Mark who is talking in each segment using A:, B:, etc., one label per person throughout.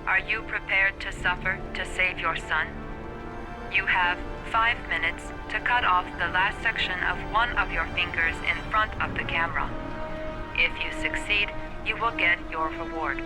A: Are you prepared to suffer to save your son? You have 5 minutes to cut off the last section of one of your fingers in front of the camera. If you succeed, you will get your reward.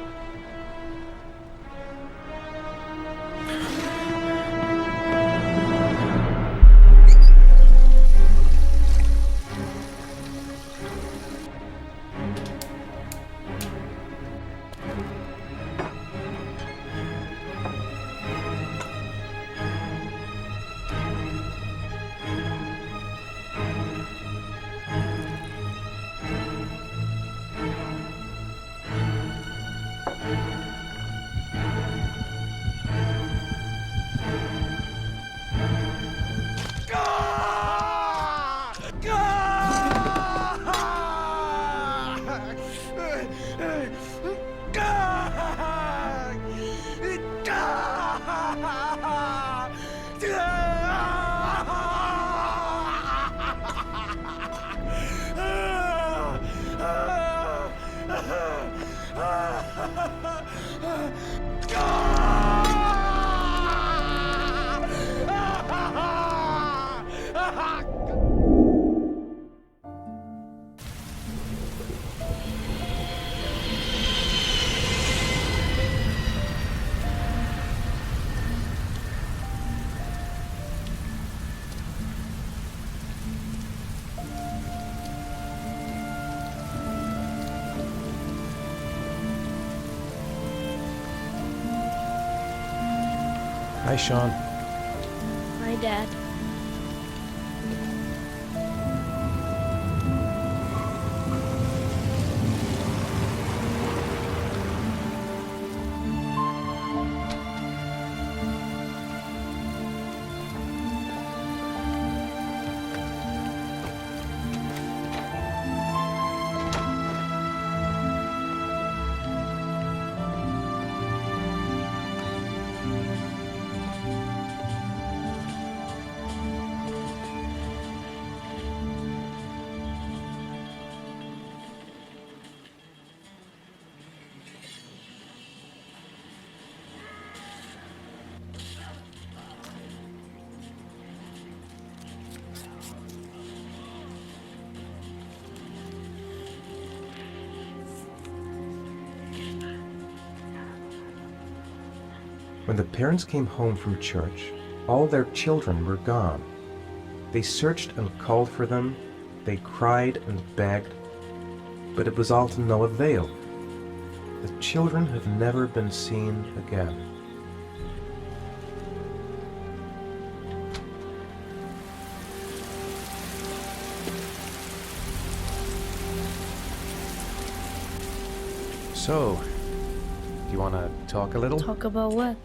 B: Hi, Sean.
C: My dad.
B: When the parents came home from church, all their children were gone. They searched and called for them, they cried and begged, but it was all to no avail. The children have never been seen again. So, do you want to talk a little?
C: Talk about what?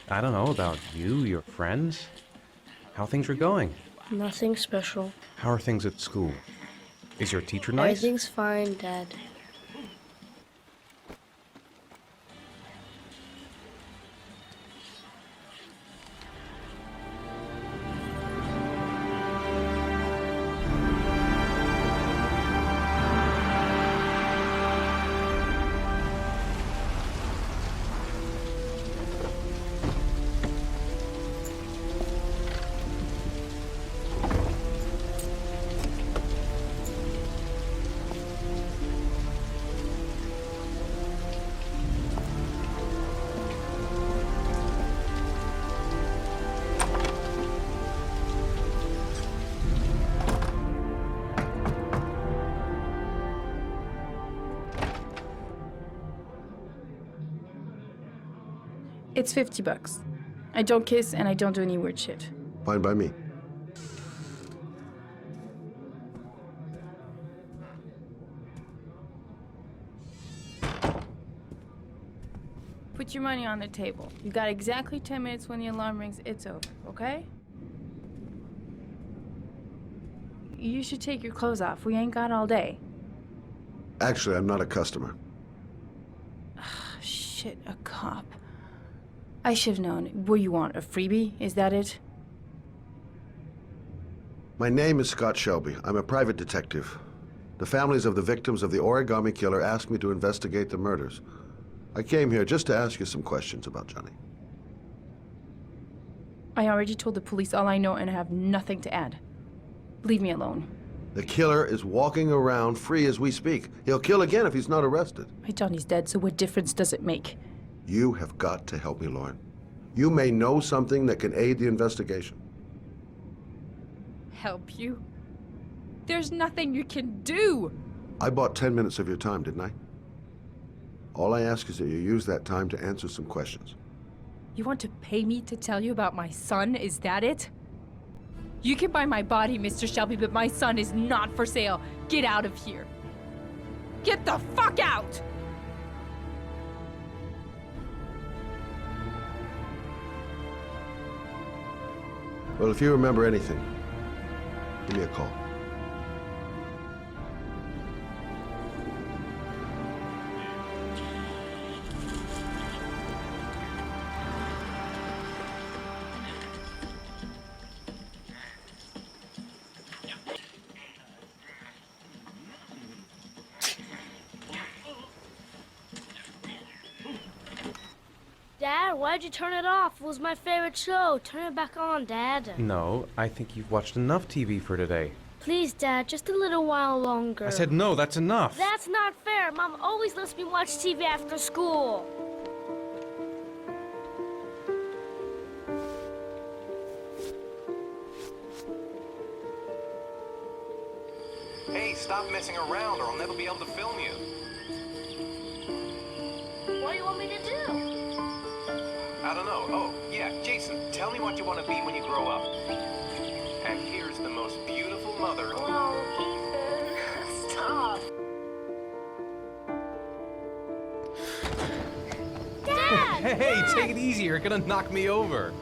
D: I don't know, about you, your friends, how things are going.
C: Nothing special.
D: How are things at school? Is your teacher nice?
C: Everything's fine, Dad.
E: It's $50. I don't kiss and I don't do any weird shit.
F: Fine by me.
E: Put your money on the table. You got exactly 10 minutes. When the alarm rings, it's over, okay? You should take your clothes off. We ain't got all day.
F: Actually, I'm not a customer.
E: Shit, a cop. I should have known. What do you want, a freebie? Is that it?
F: My name is Scott Shelby. I'm a private detective. The families of the victims of the Origami Killer asked me to investigate the murders. I came here just to ask you some questions about Johnny.
E: I already told the police all I know and I have nothing to add. Leave me alone.
F: The killer is walking around free as we speak. He'll kill again if he's not arrested.
E: My Johnny's dead, so what difference does it make?
F: You have got to help me, Lauren. You may know something that can aid the investigation.
E: Help you? There's nothing you can do!
F: I bought 10 minutes of your time, didn't I? All I ask is that you use that time to answer some questions.
E: You want to pay me to tell you about my son? Is that it? You can buy my body, Mr. Shelby, but my son is not for sale. Get out of here. Get the fuck out!
F: Well, if you remember anything, give me a call.
C: Dad, why'd you turn it off? It was my favorite show. Turn it back on, Dad.
D: No, I think you've watched enough TV for today.
C: Please, Dad, just a little while longer.
D: I said no, that's enough.
C: That's not fair. Mom always lets me watch TV after school.
G: Hey, stop messing around or I'll never be able to film you.
C: What do you want me to do?
G: I don't know. Oh, yeah, Jason, tell me what you want to be when you grow up. And here's the most beautiful mother.
C: Oh, Ethan, stop. Dad!
D: Hey, take it easy, you're gonna knock me over.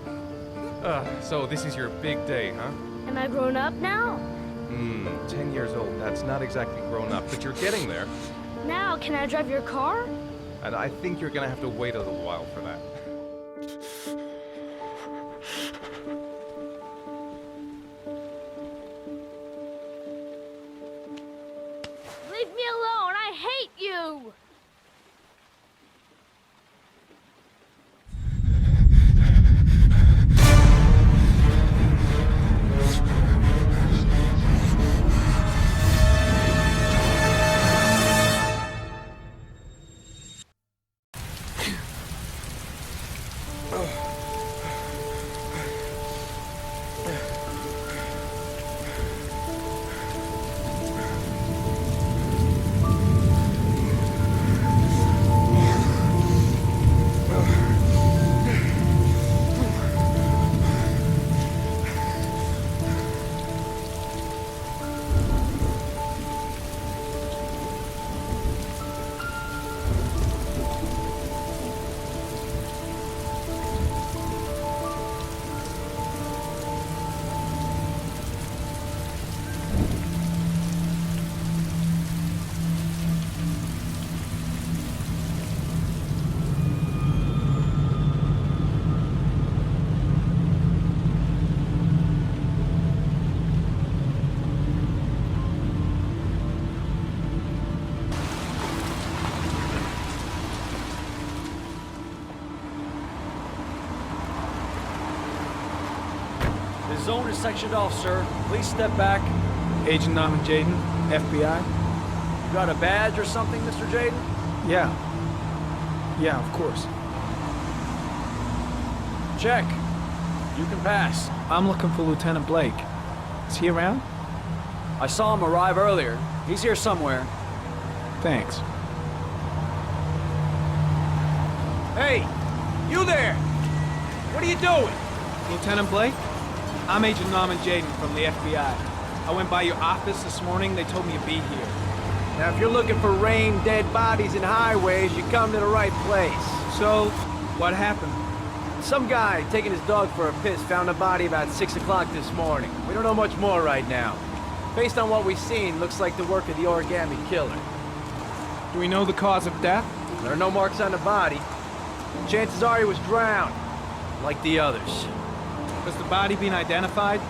D: So this is your big day, huh?
C: Am I grown up now?
D: 10 years old. That's not exactly grown up, but you're getting there.
C: Now, can I drive your car?
D: And I think you're gonna have to wait a little while for that.
C: Leave me alone. I hate you.
H: The zone is sectioned off, sir. Please step back.
I: Agent Norman Jaden, FBI.
H: You got a badge or something, Mr. Jaden?
I: Yeah. Yeah, of course.
H: Check. You can pass.
I: I'm looking for Lieutenant Blake. Is he around?
H: I saw him arrive earlier. He's here somewhere.
I: Thanks.
H: Hey! You there! What are you doing?
I: Lieutenant Blake? I'm Agent Norman Jaden from the FBI. I went by your office this morning. They told me to be here.
H: Now, if you're looking for rain, dead bodies, and highways, you come to the right place.
I: So, what happened?
H: Some guy taking his dog for a piss found a body about 6 o'clock this morning. We don't know much more right now. Based on what we've seen, looks like the work of the origami killer.
I: Do we know the cause of death?
H: There are no marks on the body. Chances are he was drowned, like the others.
I: Has the body been identified?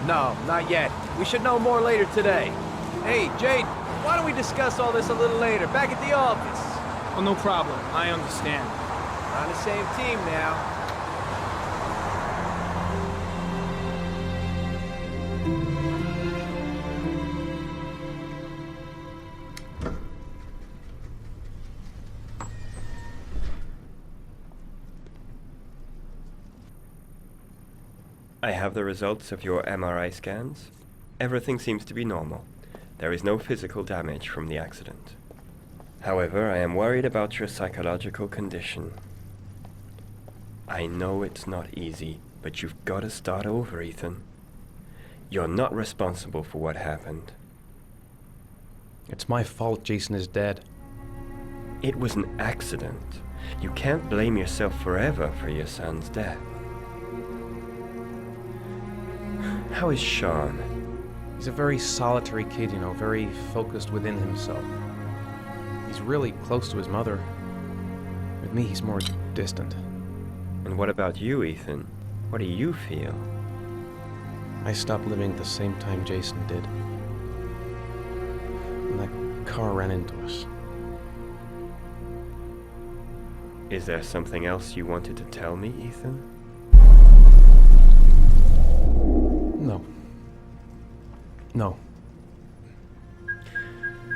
H: No, not yet. We should know more later today. Hey, Jade, why don't we discuss all this a little later, back at the office?
I: Oh, no problem. I understand.
H: We're on the same team now.
J: I have the results of your MRI scans. Everything seems to be normal. There is no physical damage from the accident. However, I am worried about your psychological condition. I know it's not easy, but you've got to start over, Ethan. You're not responsible for what happened.
B: It's my fault Jason is dead.
J: It was an accident. You can't blame yourself forever for your son's death. How is Sean?
B: He's a very solitary kid, you know, very focused within himself. He's really close to his mother. With me, he's more distant.
J: And what about you, Ethan? What do you feel?
B: I stopped living at the same time Jason did. And that car ran into us.
J: Is there something else you wanted to tell me, Ethan?
B: No. No.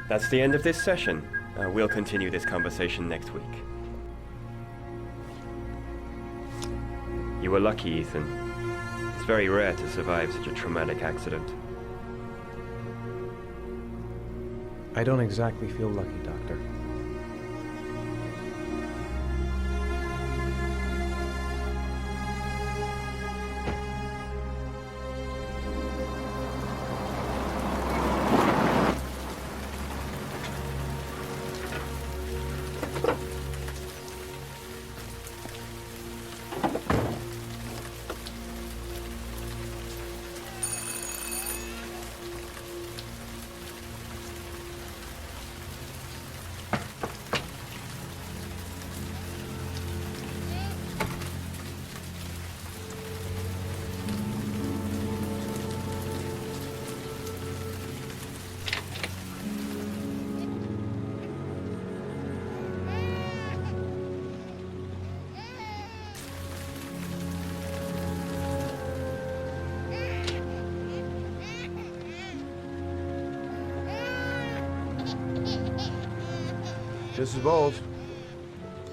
J: That's the end of this session. We'll continue this conversation next week. You were lucky, Ethan. It's very rare to survive such a traumatic accident.
B: I don't exactly feel lucky, Doctor.
F: Mrs. Bowles.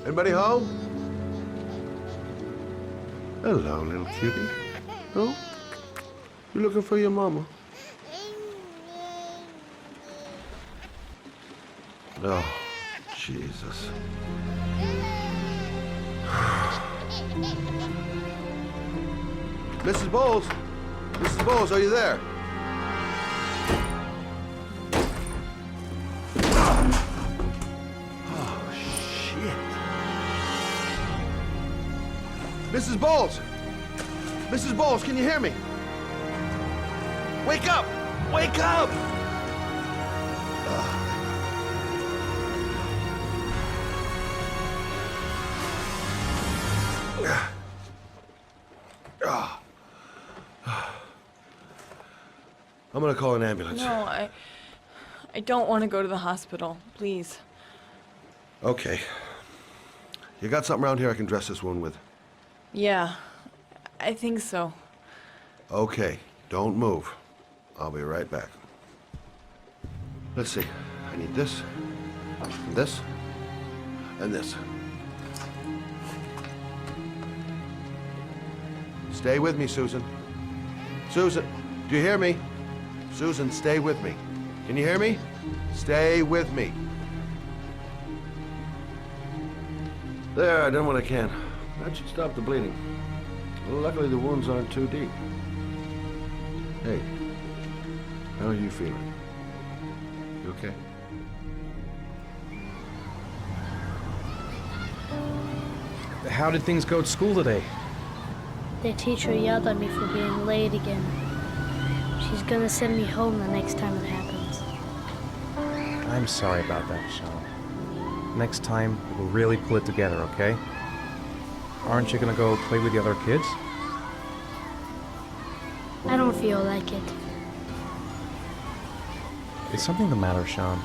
F: Anybody home? Hello, little cutie. Oh, you looking for your mama? Oh, Jesus. Mrs. Bowles? Mrs. Bowles, are you there? Mrs. Bowles! Mrs. Bowles, can you hear me? Wake up! Wake up! I'm gonna call an ambulance.
K: No, I don't want to go to the hospital. Please.
F: Okay. You got something around here I can dress this wound with?
K: Yeah, I think so.
F: Okay, don't move. I'll be right back. Let's see. I need this, and this, and this. Stay with me, Susan. Susan, do you hear me? Susan, stay with me. Can you hear me? Stay with me. There, I done what I can. That should stop the bleeding. Well, luckily the wounds aren't too deep. Hey, how are you feeling? You okay?
B: How did things go at school today?
C: The teacher yelled at me for being late again. She's gonna send me home the next time it happens.
B: I'm sorry about that, Sean. Next time, we'll really pull it together, okay? Aren't you gonna go play with the other kids?
C: I don't feel like it.
B: Is something the matter, Sean?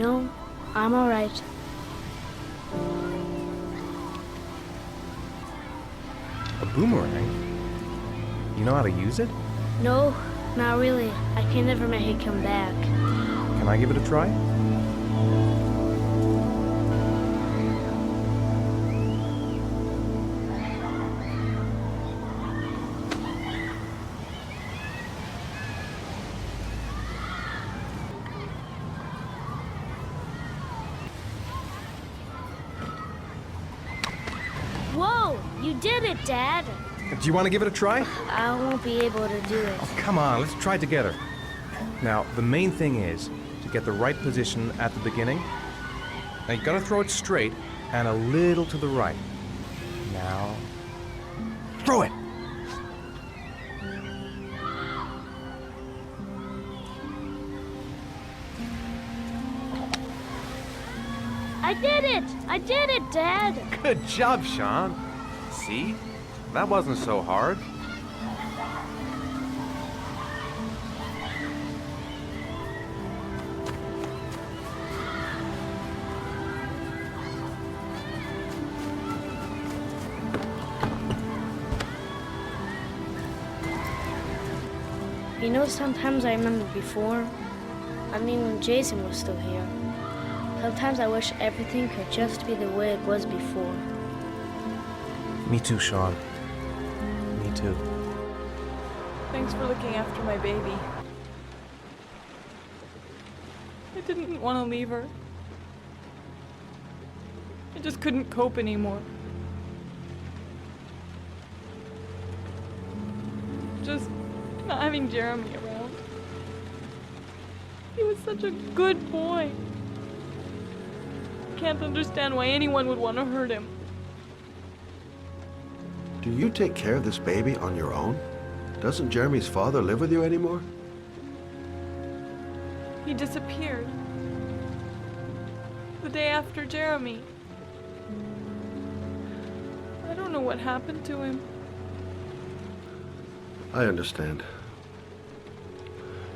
C: No, I'm all right.
B: A boomerang? You know how to use it?
C: No, not really. I can never make it come back.
B: Can I give it a try?
C: Whoa! You did it, Dad!
B: Do you want to give it a try?
C: I won't be able to do it.
B: Oh, come on, let's try together. Now, the main thing is to get the right position at the beginning. Now, you gotta throw it straight and a little to the right. Now, throw it!
C: I did it! I did it, Dad!
D: Good job, Sean. See? That wasn't so hard.
C: You know, sometimes I remember before. I mean, when Jason was still here. Sometimes I wish everything could just be the way it was before.
B: Me too, Sean. Me too.
K: Thanks for looking after my baby. I didn't want to leave her. I just couldn't cope anymore. Just not having Jeremy around. He was such a good boy. I can't understand why anyone would want to hurt him.
F: Do you take care of this baby on your own? Doesn't Jeremy's father live with you anymore?
K: He disappeared. The day after Jeremy. I don't know what happened to him.
F: I understand.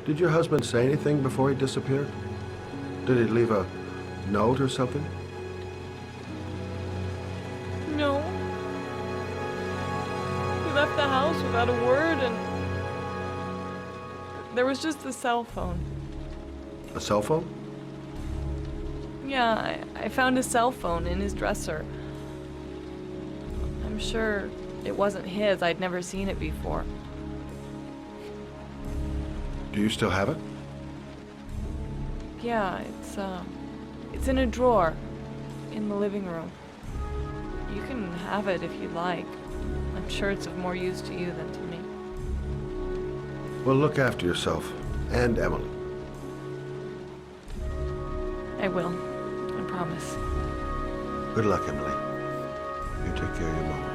F: Did your husband say anything before he disappeared? Did he leave a note or something?
K: No. He left the house without a word, and there was just the cell phone.
F: A cell phone?
K: Yeah, I found a cell phone in his dresser. I'm sure it wasn't his. I'd never seen it before.
F: Do you still have it?
K: Yeah, it's in a drawer in the living room. You can have it if you'd like. I'm sure it's of more use to you than to me.
F: Well, look after yourself and Emily.
K: I will. I promise.
F: Good luck, Emily. You take care of your mother.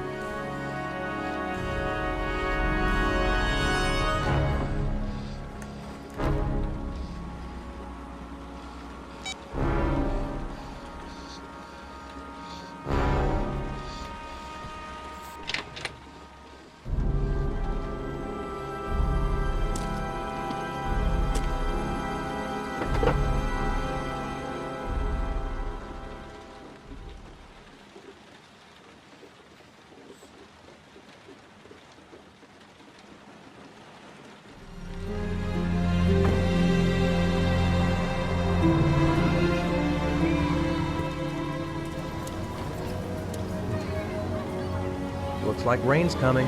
B: Looks like rain's coming.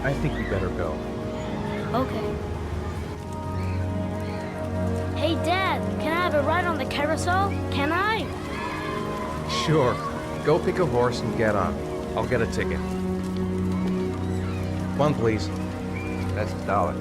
B: I think we better go.
C: Okay. Hey, Dad, can I have a ride on the carousel? Can I?
B: Sure. Go pick a horse and get on. I'll get a ticket. One, please.
J: That's $1.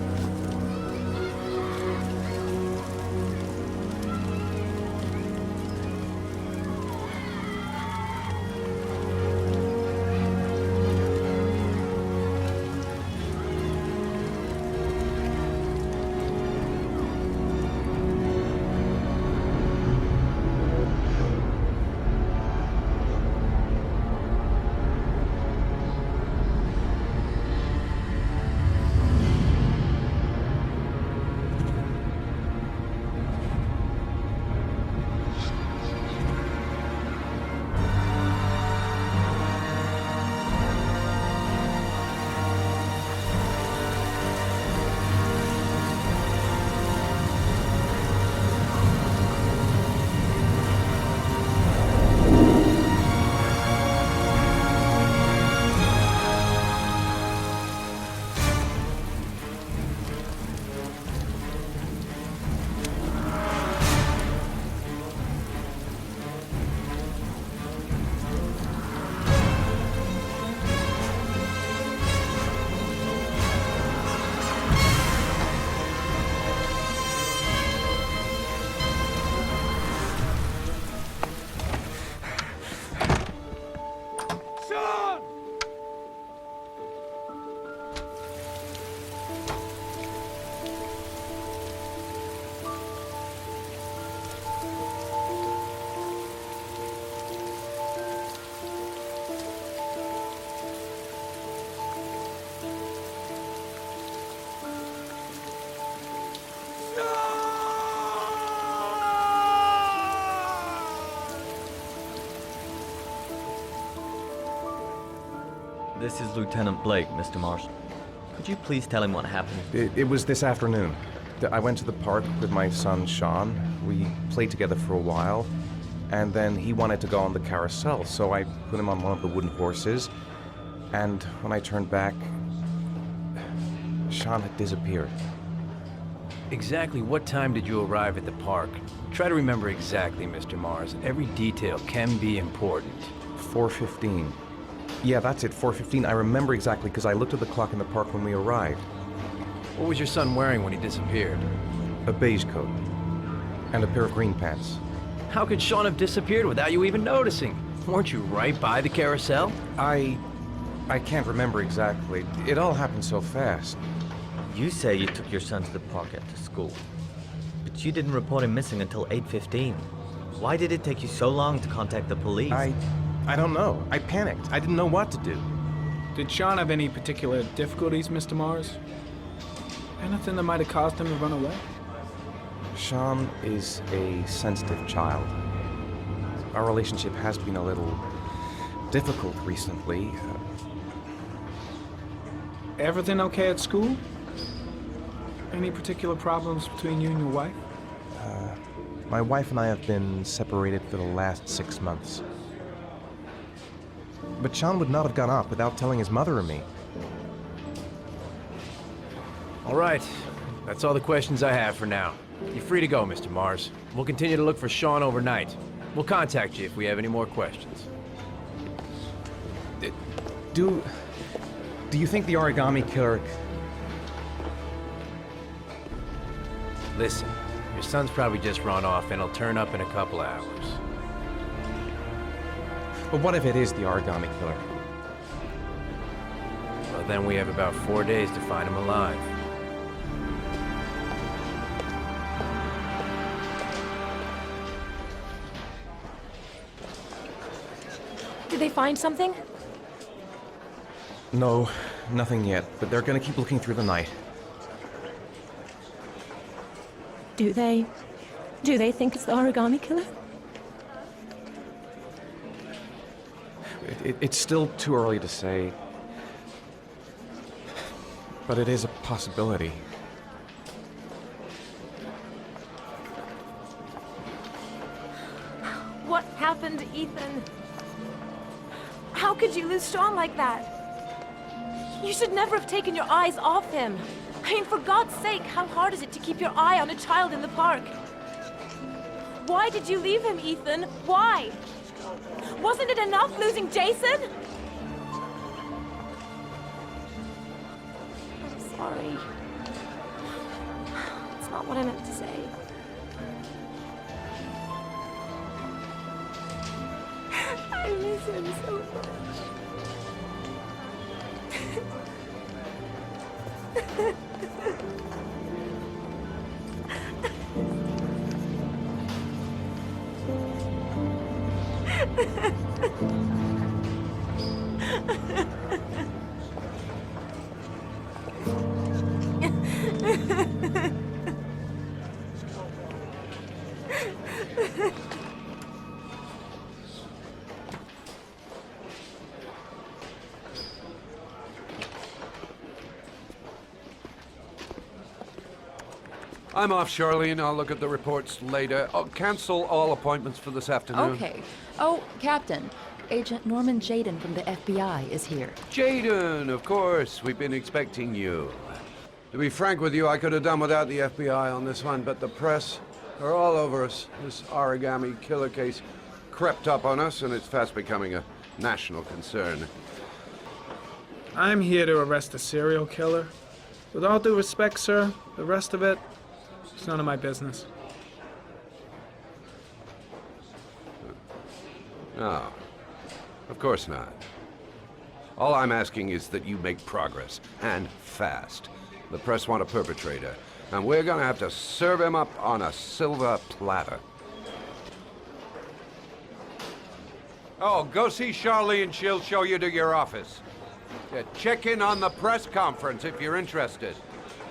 L: This is Lieutenant Blake, Mr. Marshall. Could you please tell him what happened?
B: It was this afternoon. I went to the park with my son, Sean. We played together for a while, and then he wanted to go on the carousel, so I put him on one of the wooden horses, and when I turned back, Sean had disappeared.
H: Exactly what time did you arrive at the park? Try to remember exactly, Mr. Mars. Every detail can be important.
B: 4:15. Yeah, that's it, 4:15. I remember exactly because I looked at the clock in the park when we arrived.
H: What was your son wearing when he disappeared?
B: A beige coat. And a pair of green pants.
H: How could Sean have disappeared without you even noticing? Weren't you right by the carousel?
B: I can't remember exactly. It all happened so fast.
L: You say you took your son to the park after school, but you didn't report him missing until 8:15. Why did it take you so long to contact the police?
B: I don't know. I panicked. I didn't know what to do.
I: Did Sean have any particular difficulties, Mr. Mars? Anything that might have caused him to run away?
B: Sean is a sensitive child. Our relationship has been a little difficult recently.
I: Everything okay at school? Any particular problems between you and your wife?
B: My wife and I have been separated for the last 6 months. But Sean would not have gone off without telling his mother or me.
H: All right. That's all the questions I have for now. You're free to go, Mr. Mars. We'll continue to look for Sean overnight. We'll contact you if we have any more questions.
B: Do you think the origami killer...
H: Listen, your son's probably just run off and he'll turn up in a couple hours.
B: But what if it is the origami killer?
H: Well, then we have about 4 days to find him alive.
M: Did they find something?
B: No, nothing yet, but they're gonna keep looking through the night.
M: Do they think it's the origami killer?
B: It's still too early to say, but it is a possibility.
M: What happened, Ethan? How could you lose Sean like that? You should never have taken your eyes off him. I mean, for God's sake, how hard is it to keep your eye on a child in the park? Why did you leave him, Ethan? Why? Wasn't it enough losing Jason? I'm sorry. It's not what I meant to say. I miss him so much.
N: I'm off, Charlene. I'll look at the reports later. I'll cancel all appointments for this afternoon.
O: Okay. Oh, Captain. Agent Norman Jayden from the FBI is here.
N: Jayden, of course. We've been expecting you. To be frank with you, I could have done without the FBI on this one, but the press are all over us. This origami killer case crept up on us, and it's fast becoming a national concern.
I: I'm here to arrest a serial killer. With all due respect, sir, the rest of it, it's none of my business.
N: No, of course not. All I'm asking is that you make progress, and fast. The press want a perpetrator, and we're gonna have to serve him up on a silver platter. Oh, go see Charlene. She'll show you to your office. Yeah, check in on the press conference if you're interested.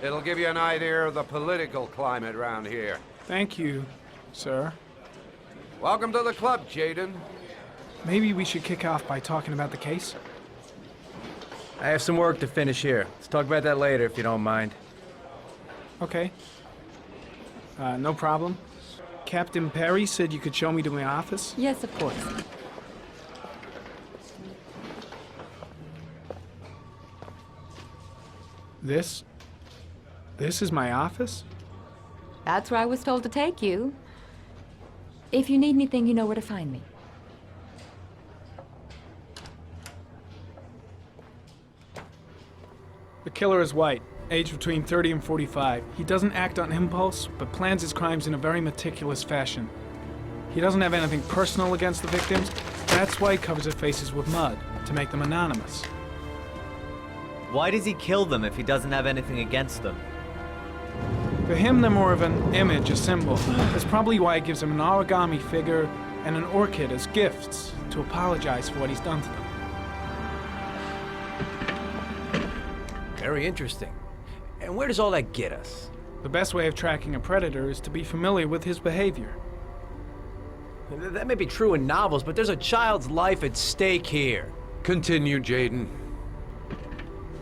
N: It'll give you an idea of the political climate around here.
I: Thank you, sir.
N: Welcome to the club, Jayden.
I: Maybe we should kick off by talking about the case?
H: I have some work to finish here. Let's talk about that later if you don't mind.
I: Okay. No problem. Captain Perry said you could show me to my office?
O: Yes, of course.
I: This is my office?
O: That's where I was told to take you. If you need anything, you know where to find me.
I: The killer is white, aged between 30 and 45. He doesn't act on impulse, but plans his crimes in a very meticulous fashion. He doesn't have anything personal against the victims. That's why he covers their faces with mud, to make them anonymous.
L: Why does he kill them if he doesn't have anything against them?
I: For him, they're more of an image, a symbol. That's probably why he gives them an origami figure and an orchid as gifts to apologize for what he's done to them.
H: Very interesting. And where does all that get us?
I: The best way of tracking a predator is to be familiar with his behavior.
H: That may be true in novels, but there's a child's life at stake here.
N: Continue, Jaden.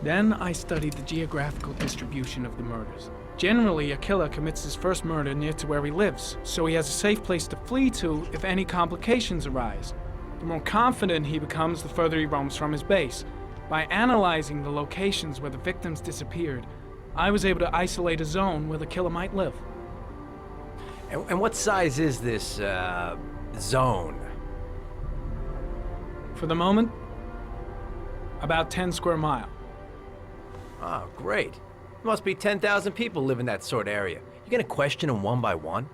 I: Then I studied the geographical distribution of the murders. Generally, a killer commits his first murder near to where he lives, so he has a safe place to flee to if any complications arise. The more confident he becomes, the further he roams from his base. By analyzing the locations where the victims disappeared, I was able to isolate a zone where the killer might live.
H: And what size is this, zone?
I: For the moment, about 10 square miles.
H: Oh, great. Must be 10,000 people live in that sort of area. You gonna question them one by one?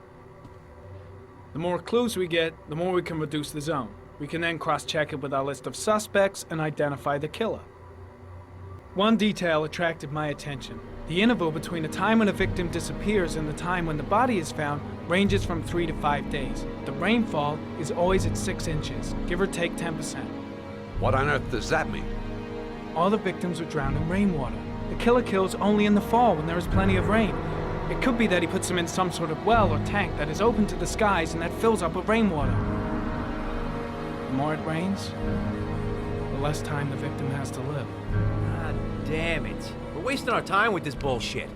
I: The more clues we get, the more we can reduce the zone. We can then cross-check it with our list of suspects and identify the killer. One detail attracted my attention. The interval between the time when a victim disappears and the time when the body is found ranges from 3 to 5 days. The rainfall is always at 6 inches, give or take 10%.
N: What on earth does that mean?
I: All the victims were drowned in rainwater. The killer kills only in the fall when there is plenty of rain. It could be that he puts them in some sort of well or tank that is open to the skies and that fills up with rainwater. The more it rains, the less time the victim has to live.
H: God damn it. We're wasting our time with this bullshit.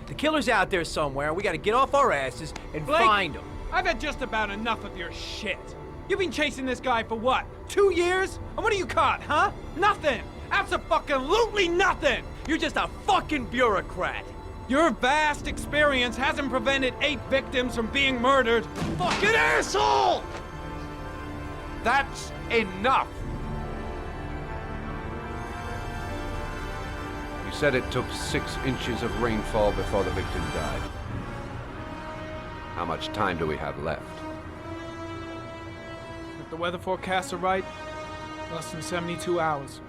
H: The killer's out there somewhere, and we gotta get off our asses and
I: Blake,
H: find him.
I: I've had just about enough of your shit. You've been chasing this guy for what? 2 years? And what are you caught, huh? Nothing! Abso-fucking-lutely nothing!
H: You're just a fucking bureaucrat.
I: Your vast experience hasn't prevented 8 victims from being murdered. Fucking asshole!
N: That's enough! You said it took 6 inches of rainfall before the victim died. How much time do we have left?
I: If the weather forecasts are right, less than 72 hours.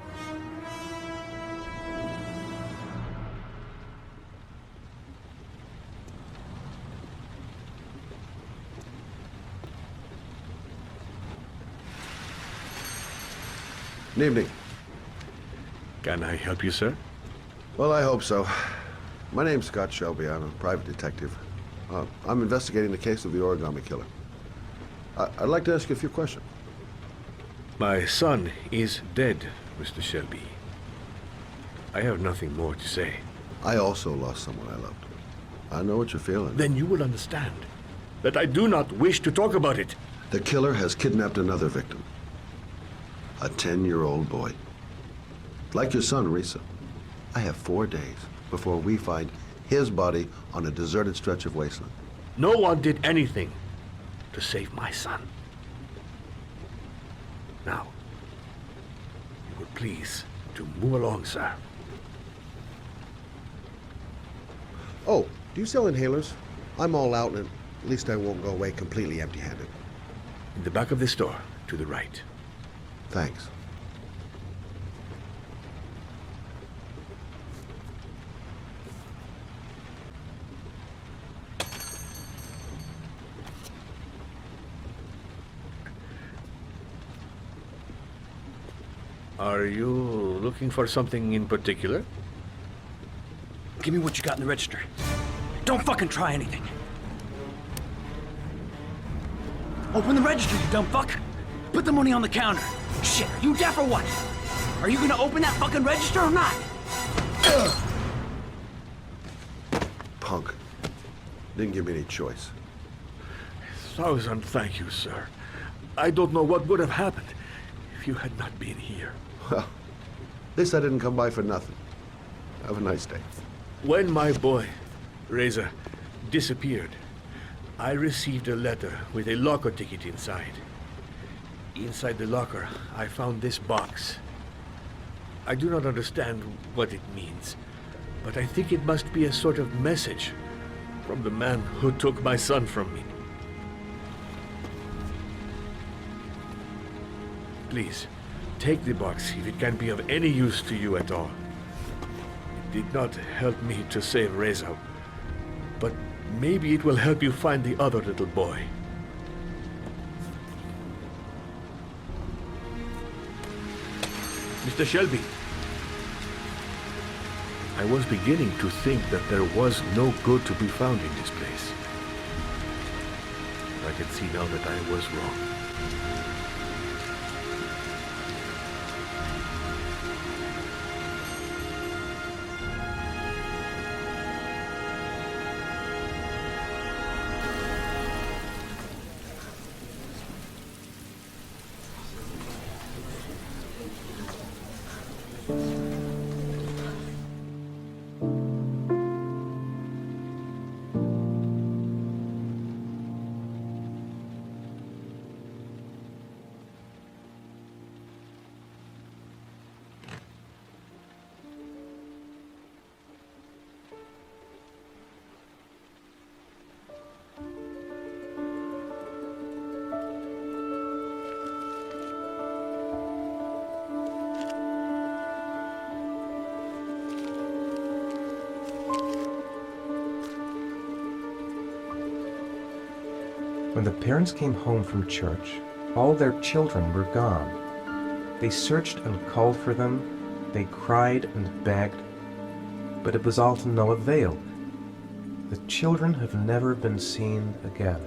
F: Good evening.
P: Can I help you, sir?
F: Well, I hope so. My name's Scott Shelby. I'm a private detective. I'm investigating the case of the origami killer. I'd like to ask you a few questions.
P: My son is dead, Mr. Shelby. I have nothing more to say.
F: I also lost someone I loved. I know what you're feeling.
P: Then you will understand that I do not wish to talk about it.
F: The killer has kidnapped another victim. A 10-year-old boy. Like your son, Risa. I have 4 days before we find his body on a deserted stretch of wasteland.
P: No one did anything to save my son. Now, you would please to move along, sir.
F: Oh, do you sell inhalers? I'm all out, and at least I won't go away completely empty-handed.
P: In the back of the store, to the right.
F: Thanks.
P: Are you looking for something in particular?
Q: Give me what you got in the register. Don't fucking try anything. Open the register, you dumb fuck. Put the money on the counter. Shit, are you deaf or what? Are you gonna open that fucking register or not?
F: Punk. Didn't give me any choice.
P: 1,000 thank you, sir. I don't know what would have happened if you had not been here.
F: Well, at least I didn't come by for nothing. Have a nice day.
P: When my boy, Reza, disappeared, I received a letter with a locker ticket inside. Inside the locker, I found this box. I do not understand what it means, but I think it must be a sort of message from the man who took my son from me. Please, take the box if it can be of any use to you at all. It did not help me to save Reza, but maybe it will help you find the other little boy. Mr. Shelby, I was beginning to think that there was no good to be found in this place. I can see now that I was wrong.
B: When the parents came home from church, all their children were gone. They searched and called for them, they cried and begged, but it was all to no avail. The children have never been seen again.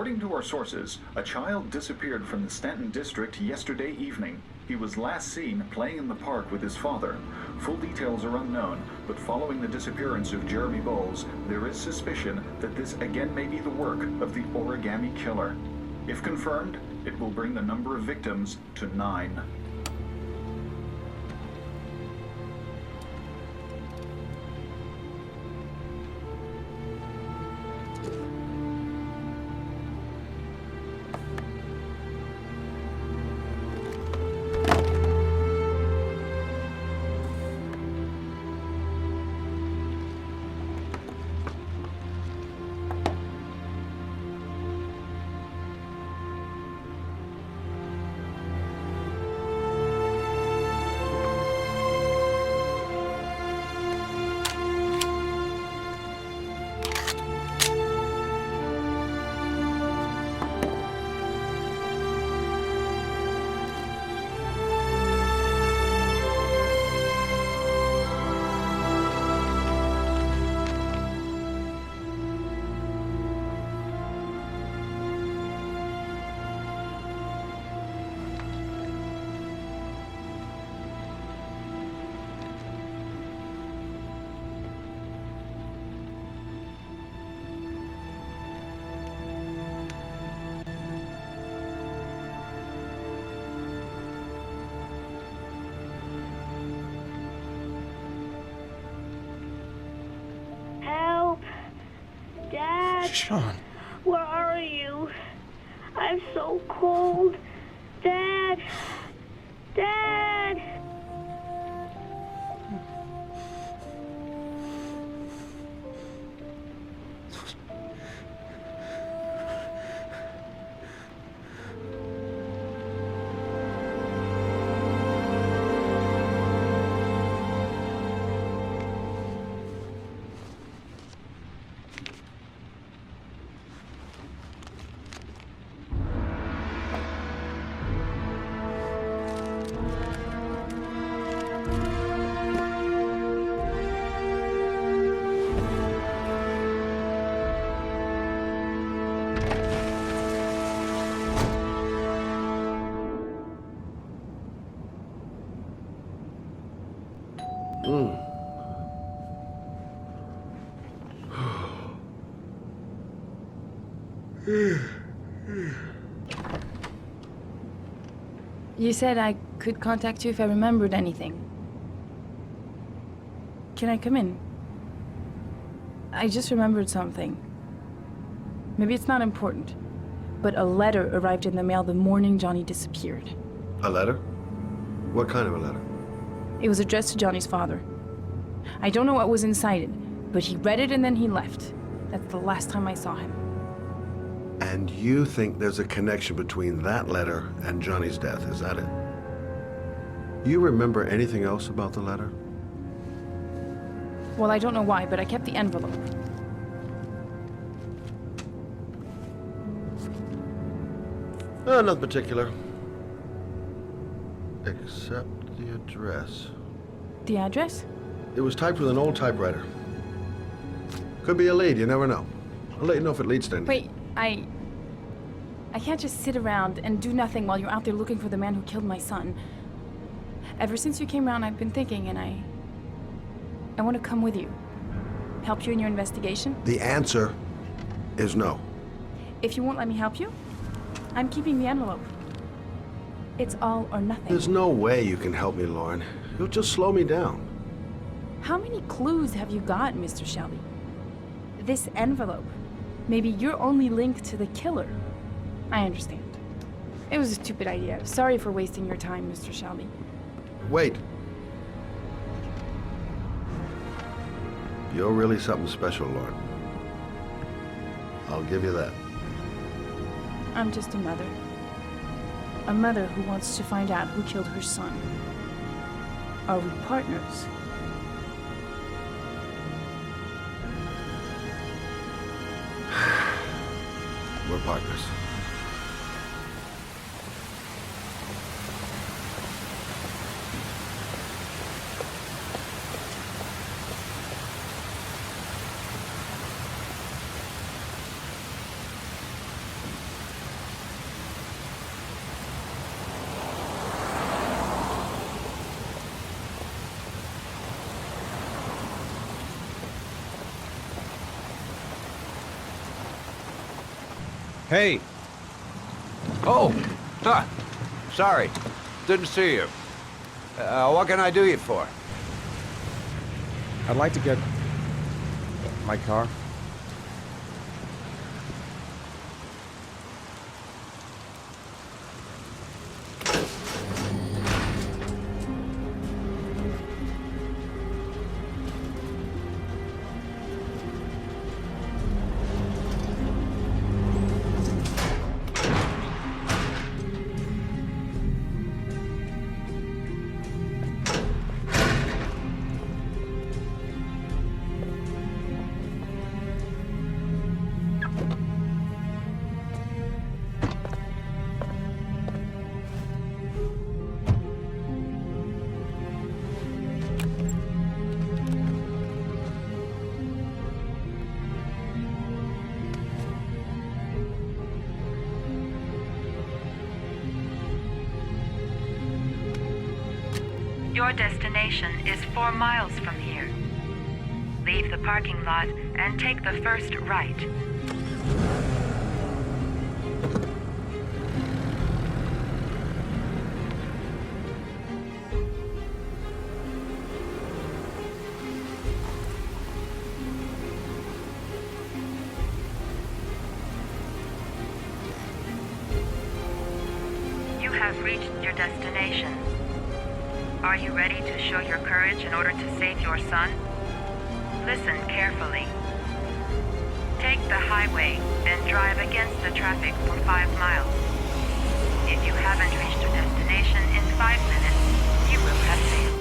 R: According to our sources, a child disappeared from the Stanton district yesterday evening. He was last seen playing in the park with his father. Full details are unknown, but following the disappearance of Jeremy Bowles, there is suspicion that this again may be the work of the Origami Killer. If confirmed, it will bring the number of victims to 9.
M: Dad?
B: Sean.
M: Where are you? I'm so cold. Dad! Dad!
S: You said I could contact you if I remembered anything. Can I come in? I just remembered something. Maybe it's not important, but a letter arrived in the mail the morning Johnny disappeared.
F: A letter? What kind of a letter?
S: It was addressed to Johnny's father. I don't know what was inside it, but he read it and then he left. That's the last time I saw him.
F: And you think there's a connection between that letter and Johnny's death, is that it? You remember anything else about the letter?
S: Well, I don't know why, but I kept the envelope.
F: Nothing particular. Except the address.
S: The address?
F: It was typed with an old typewriter. Could be a lead, you never know. I'll let you know if it leads to anything.
S: Wait, I can't just sit around and do nothing while you're out there looking for the man who killed my son. Ever since you came around, I've been thinking, and I want to come with you. Help you in your investigation?
F: The answer is no.
S: If you won't let me help you, I'm keeping the envelope. It's all or nothing.
F: There's no way you can help me, Lauren. You'll just slow me down.
S: How many clues have you got, Mr. Shelby? This envelope. Maybe your only link to the killer. I understand. It was a stupid idea. Sorry for wasting your time, Mr. Shelby.
F: Wait. You're really something special, Lauren. I'll give you that.
S: I'm just a mother. A mother who wants to find out who killed her son. Are we partners?
F: We're partners.
N: Hey! Oh! Sorry. Didn't see you. What can I do you for?
B: I'd like to get my car.
A: Your destination is 4 miles from here. Leave the parking lot and take the first right. reached your destination. Are you ready to show your courage in order to save your son? Listen carefully. Take the highway, then drive against the traffic for 5 miles. If you haven't reached your destination in 5 minutes, you will have failed.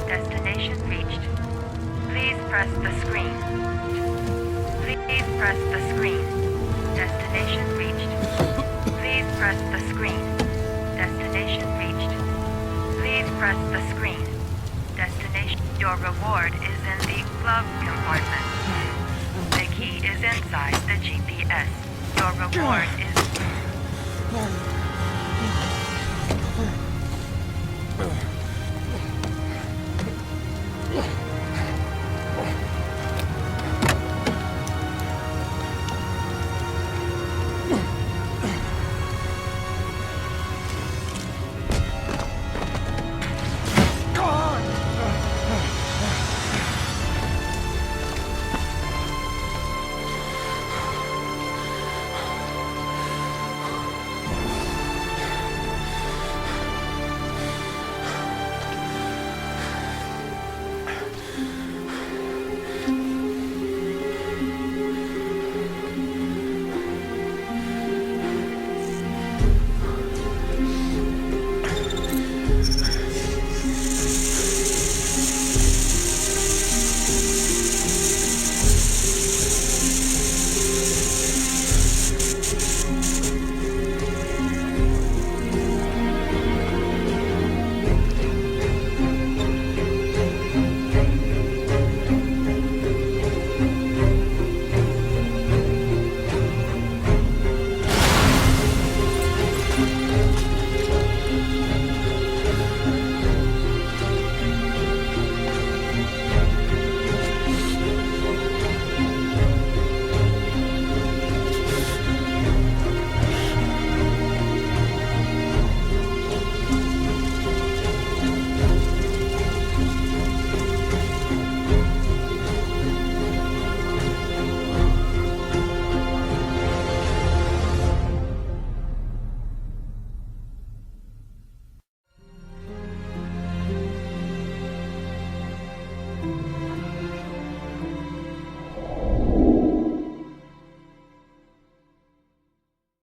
A: Destination reached. Please press the screen. Please press the screen. Destination reached. Please press the screen. Destination reached. Please press the screen. Destination. Your reward is in the glove compartment. The key is inside the GPS. Your reward is...